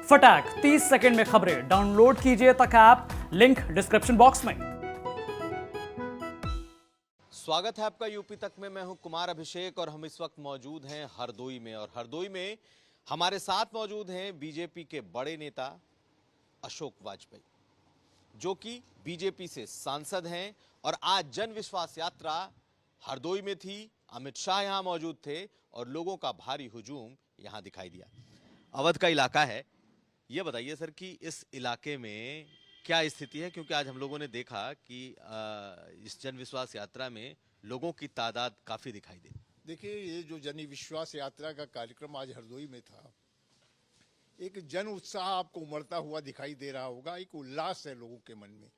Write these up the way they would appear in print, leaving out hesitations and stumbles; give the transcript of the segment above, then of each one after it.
फटाक 30 सेकंड में खबरें डाउनलोड कीजिए तक ऐप, लिंक डिस्क्रिप्शन बॉक्स में। स्वागत है आपका यूपी तक में। मैं हूं कुमार अभिषेक और हम इस वक्त मौजूद हैं हरदोई में। और हरदोई में हमारे साथ मौजूद हैं बीजेपी के बड़े नेता अशोक वाजपेयी, जो कि बीजेपी से सांसद हैं। और आज जन विश्वास यात्रा हरदोई में थी, अमित शाह यहां मौजूद थे और लोगों का भारी हुजूम यहां दिखाई दिया। अवध का इलाका है। ये बताइए सर कि इस इलाके में क्या स्थिति है, क्योंकि आज हम लोगों ने देखा कि इस जन विश्वास यात्रा में लोगों की तादाद काफी दिखाई दी। देखिए, ये जो जन विश्वास यात्रा का कार्यक्रम आज हरदोई में था, एक जन उत्साह आपको उमड़ता हुआ दिखाई दे रहा होगा। एक उल्लास है लोगों के मन में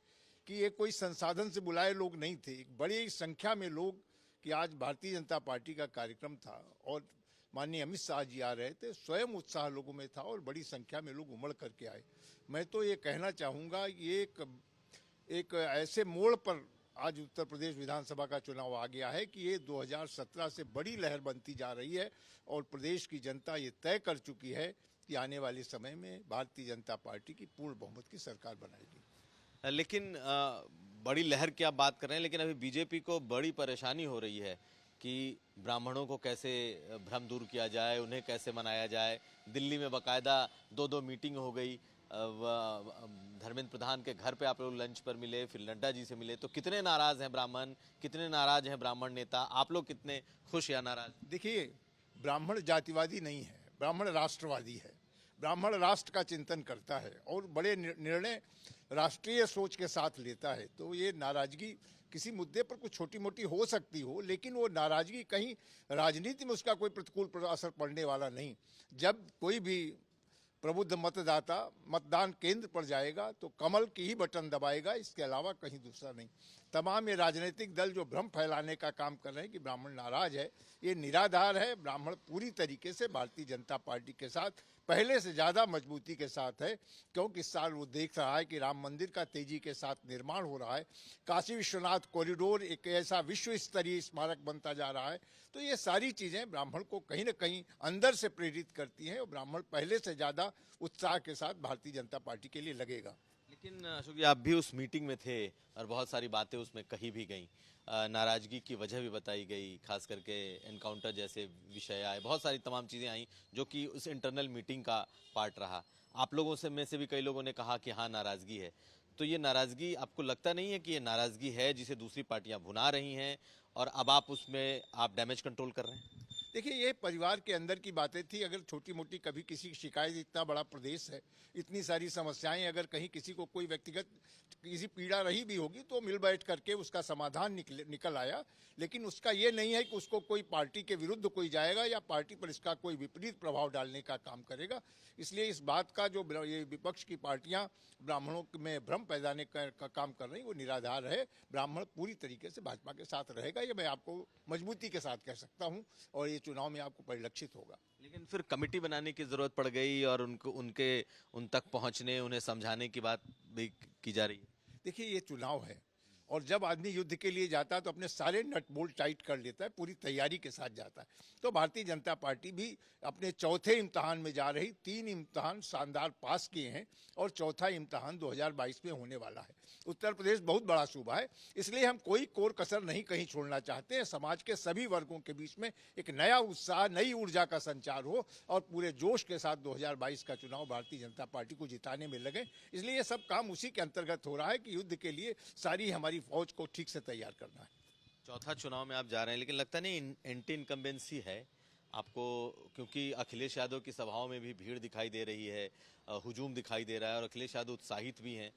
कि ये कोई संसाधन से बुलाए लोग नहीं थे। एक बड़ी संख्या में लोग कि आज भारतीय जनता पार्टी का कार्यक्रम था और माननीय अमित शाह जी आ रहे थे। स्वयं उत्साह लोगों में था और बड़ी संख्या में लोग उमड़ करके आए। मैं तो ये कहना चाहूँगा, ये एक ऐसे मोड़ पर आज उत्तर प्रदेश विधानसभा का चुनाव आ गया है कि ये 2017 से बड़ी लहर बनती जा रही है और प्रदेश की जनता ये तय कर चुकी है कि आने वाले समय में भारतीय जनता पार्टी की पूर्ण बहुमत की सरकार बनाएगी। लेकिन बड़ी लहर की आप बात कर रहे हैं, लेकिन अभी बीजेपी को बड़ी परेशानी हो रही है कि ब्राह्मणों को कैसे भ्रम दूर किया जाए, उन्हें कैसे मनाया जाए। दिल्ली में बाकायदा दो मीटिंग हो गई। धर्मेंद्र प्रधान के घर पे आप लोग लंच पर मिले, फिर नड्डा जी से मिले। तो कितने नाराज हैं ब्राह्मण, कितने नाराज हैं ब्राह्मण नेता? आप लोग कितने खुश या नाराज? देखिए, ब्राह्मण जातिवादी नहीं है, ब्राह्मण राष्ट्रवादी है। ब्राह्मण राष्ट्र का चिंतन करता है और बड़े निर्णय राष्ट्रीय सोच के साथ लेता है। तो ये नाराजगी किसी मुद्दे पर कुछ छोटी मोटी हो सकती हो, लेकिन वो नाराजगी कहीं राजनीति में उसका कोई प्रतिकूल असर पड़ने वाला नहीं। जब कोई भी प्रबुद्ध मतदाता मतदान केंद्र पर जाएगा तो कमल की ही बटन दबाएगा, इसके अलावा कहीं दूसरा नहीं। तमाम ये राजनीतिक दल जो भ्रम फैलाने का काम कर रहे हैं कि ब्राह्मण नाराज है, ये निराधार है। ब्राह्मण पूरी तरीके से भारतीय जनता पार्टी के साथ पहले से ज़्यादा मजबूती के साथ है, क्योंकि इस साल वो देख रहा है कि राम मंदिर का तेजी के साथ निर्माण हो रहा है। काशी विश्वनाथ कॉरिडोर एक ऐसा विश्व स्तरीय स्मारक बनता जा रहा है। तो ये सारी चीज़ें ब्राह्मण को कहीं ना कहीं अंदर से प्रेरित करती हैं और ब्राह्मण पहले से ज़्यादा उत्साह के साथ भारतीय जनता पार्टी के लिए लगेगा। लेकिन अशोक जी, आप भी उस मीटिंग में थे और बहुत सारी बातें उसमें कही भी गई, नाराजगी की वजह भी बताई गई, खास करके एनकाउंटर जैसे विषय आए, बहुत सारी तमाम चीज़ें आई जो कि उस इंटरनल मीटिंग का पार्ट रहा। आप लोगों से में से भी कई लोगों ने कहा कि हाँ नाराजगी है। तो ये नाराजगी आपको लगता नहीं है कि ये नाराजगी है जिसे दूसरी पार्टियां भुना रही हैं और अब आप उसमें आप डैमेज कंट्रोल कर रहे हैं? देखिए, ये परिवार के अंदर की बातें थी। अगर छोटी मोटी कभी किसी की शिकायत, इतना बड़ा प्रदेश है, इतनी सारी समस्याएं, अगर कहीं किसी को कोई व्यक्तिगत किसी पीड़ा रही भी होगी तो मिल बैठ करके उसका समाधान निकल आया। लेकिन उसका ये नहीं है कि उसको कोई पार्टी के विरुद्ध कोई जाएगा या पार्टी पर इसका कोई विपरीत प्रभाव डालने का काम करेगा। इसलिए इस बात का जो ये विपक्ष की पार्टियां ब्राह्मणों में भ्रम पैदाने का काम कर रही, वो निराधार है। ब्राह्मण पूरी तरीके से भाजपा के साथ रहेगा, ये मैं आपको मजबूती के साथ कह सकता हूँ और ये चुनाव में आपको परिलक्षित होगा। लेकिन फिर कमेटी बनाने की जरूरत पड़ गई और उन तक पहुंचने, उन्हें समझाने की बात भी की जा रही है। देखिए, ये चुनाव है और जब आदमी युद्ध के लिए जाता है तो अपने सारे नट बोल्ट टाइट कर लेता है, पूरी तैयारी के साथ जाता है। तो भारतीय जनता पार्टी भी अपने चौथे इम्तहान में जा रही। 3 इम्तहान शानदार पास किए हैं और चौथा इम्तहान 2022 में होने वाला है। उत्तर प्रदेश बहुत बड़ा सूबा है, इसलिए हम कोई कोर कसर नहीं कहीं छोड़ना चाहते हैं। समाज के सभी वर्गों के बीच में एक नया उत्साह, नई ऊर्जा का संचार हो और पूरे जोश के साथ 2022 का चुनाव भारतीय जनता पार्टी को जिताने में लगे। इसलिए ये सब काम उसी के अंतर्गत हो रहा है कि युद्ध के लिए सारी हमारी फौज को ठीक से तैयार करना है। चौथा चुनाव में आप जा रहे हैं, लेकिन लगता नहीं एंटी इनकम्बेंसी है आपको, क्योंकि अखिलेश यादव की सभाओं में भी भीड़ दिखाई दे रही है, हुजूम दिखाई दे रहा है और अखिलेश यादव उत्साहित भी हैं।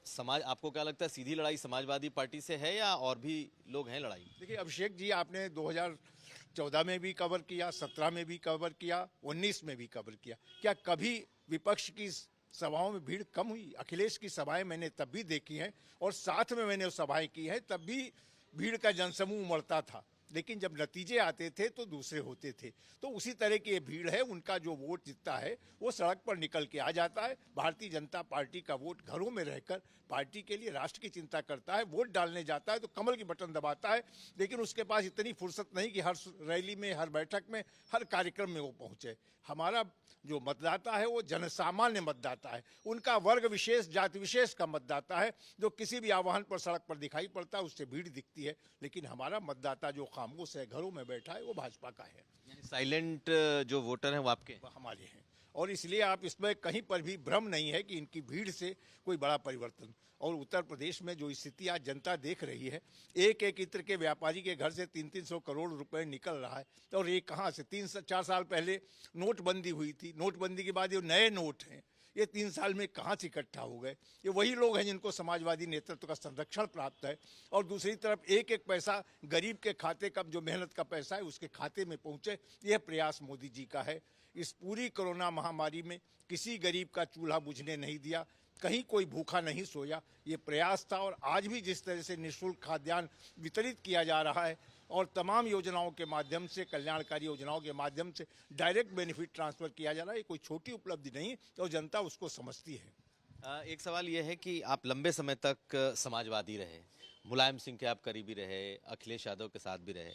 समाज, आपको क्या लगता है सीधी लड़ाई समाजवादी पार्टी से है या और भी लोग हैं लड़ाई? देखिए अभिषेक जी, आपने 2014 में भी कवर किया, 17 में भी कवर किया, 19 में भी कवर किया। क्या कभी विपक्ष की सभाओं में भीड़ कम हुई? अखिलेश की सभाएं मैंने तब भी देखी हैं और साथ में मैंने वो सभाएं की हैं, तब भी भीड़ का जनसमूह उमड़ता था। लेकिन जब नतीजे आते थे तो दूसरे होते थे। तो उसी तरह की ये भीड़ है, उनका जो वोट जितना है वो सड़क पर निकल के आ जाता है। भारतीय जनता पार्टी का वोट घरों में रहकर पार्टी के लिए, राष्ट्र की चिंता करता है। वोट डालने जाता है तो कमल की बटन दबाता है, लेकिन उसके पास इतनी फुर्सत नहीं कि हर रैली में, हर बैठक में, हर कार्यक्रम में वो पहुंचे। हमारा जो मतदाता है वो जनसामान्य मतदाता है, उनका वर्ग विशेष, जाति विशेष का मतदाता है, जो किसी भी आह्वान पर सड़क पर दिखाई पड़ता है, उससे भीड़ दिखती है। लेकिन हमारा मतदाता जो खामोश है, घरों में बैठा है, वो भाजपा का है। यानी साइलेंट जो वोटर हैं वो आपके हैं। वो हमारे हैं, और इसलिए आप इसमें कहीं पर भी भ्रम नहीं है कि इनकी भीड़ से कोई बड़ा परिवर्तन। और उत्तर प्रदेश में जो स्थिति आज जनता देख रही है, एक एक इत्र के व्यापारी के घर से 300-300 करोड़ रुपए निकल रहा है, और ये कहाँ से? 3-4 साल पहले नोटबंदी हुई थी, नोटबंदी के बाद ये नए नोट हैं, ये 3 साल में कहाँ से इकट्ठा हो गए? ये वही लोग हैं जिनको समाजवादी नेतृत्व का संरक्षण प्राप्त है। और दूसरी तरफ एक एक पैसा गरीब के खाते का, जो मेहनत का पैसा है, उसके खाते में पहुंचे, यह प्रयास मोदी जी का है। इस पूरी कोरोना महामारी में किसी गरीब का चूल्हा बुझने नहीं दिया, कहीं कोई भूखा नहीं सोया, ये प्रयास था। और आज भी जिस तरह से निःशुल्क खाद्यान्न वितरित किया जा रहा है और तमाम योजनाओं के माध्यम से, कल्याणकारी योजनाओं के माध्यम से डायरेक्ट बेनिफिट ट्रांसफर किया जा रहा है, ये कोई छोटी उपलब्धि नहीं, और जनता उसको समझती है। एक सवाल ये है कि आप लंबे समय तक समाजवादी रहे, मुलायम सिंह के आप करीबी रहे, अखिलेश यादव के साथ भी रहे,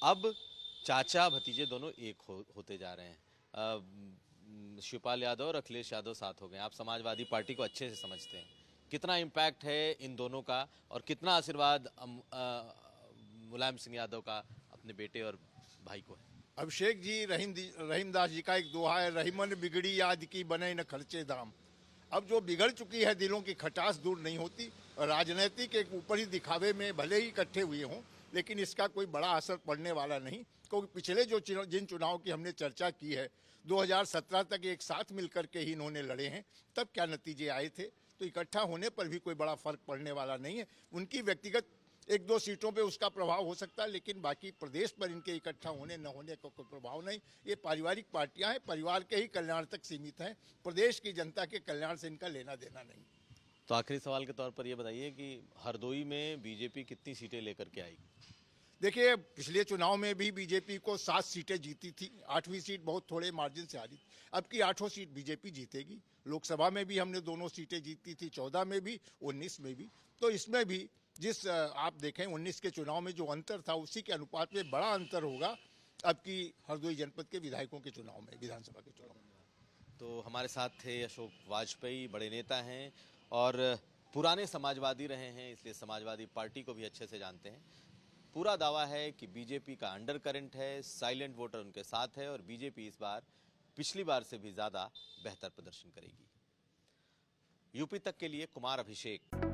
अब चाचा भतीजे दोनों एक होते जा रहे हैं। शिवपाल यादव और अखिलेश यादव साथ हो गए। आप समाजवादी पार्टी को अच्छे से समझते हैं, कितना इम्पैक्ट है इन दोनों का और कितना आशीर्वाद मुलायम सिंह यादव का अपने बेटे और भाई को है? अभिषेक जी, रहीमदास जी का एक दोहा है, रहीमन बिगड़ी याद की बने न खर्चे दाम। अब जो बिगड़ चुकी है, दिलों की खटास दूर नहीं होती। और राजनीतिक एक ऊपर ही दिखावे में भले ही इकट्ठे हुए हों, लेकिन इसका कोई बड़ा असर पड़ने वाला नहीं, क्योंकि पिछले जिन चुनाव की हमने चर्चा की है, 2017 तक एक साथ मिलकर के ही इन्होंने लड़े हैं, तब क्या नतीजे आए थे। तो इकट्ठा होने पर भी कोई बड़ा फर्क पड़ने वाला नहीं है। उनकी व्यक्तिगत 1-2 सीटों पे उसका प्रभाव हो सकता है, लेकिन बाकी प्रदेश पर इनके इकट्ठा होने न होने का कोई प्रभाव नहीं। ये पारिवारिक पार्टियां हैं, परिवार के ही कल्याण तक सीमित हैं, प्रदेश की जनता के कल्याण से इनका लेना देना नहीं। तो आखिरी सवाल के तौर पर ये बताइए कि हरदोई में बीजेपी कितनी सीटें लेकर के आएगी? देखिए, पिछले चुनाव में भी बीजेपी को 7 सीटें जीती थी, 8वीं सीट बहुत थोड़े मार्जिन से हारी। अब की 8 सीट बीजेपी जीतेगी। लोकसभा में भी हमने दोनों सीटें जीती थी, 14 में भी, 19 में भी। तो इसमें भी जिस आप देखें 19 के चुनाव में जो अंतर था, उसी के अनुपात में बड़ा अंतर होगा अब की हरदोई जनपद के विधायकों के चुनाव में, विधानसभा के चुनाव में। तो हमारे साथ थे अशोक वाजपेयी, बड़े नेता हैं और पुराने समाजवादी रहे हैं, इसलिए समाजवादी पार्टी को भी अच्छे से जानते हैं। पूरा दावा है कि बीजेपी का अंडर करंट है, साइलेंट वोटर उनके साथ है और बीजेपी इस बार पिछली बार से भी ज्यादा बेहतर प्रदर्शन करेगी। यूपी तक के लिए कुमार अभिषेक।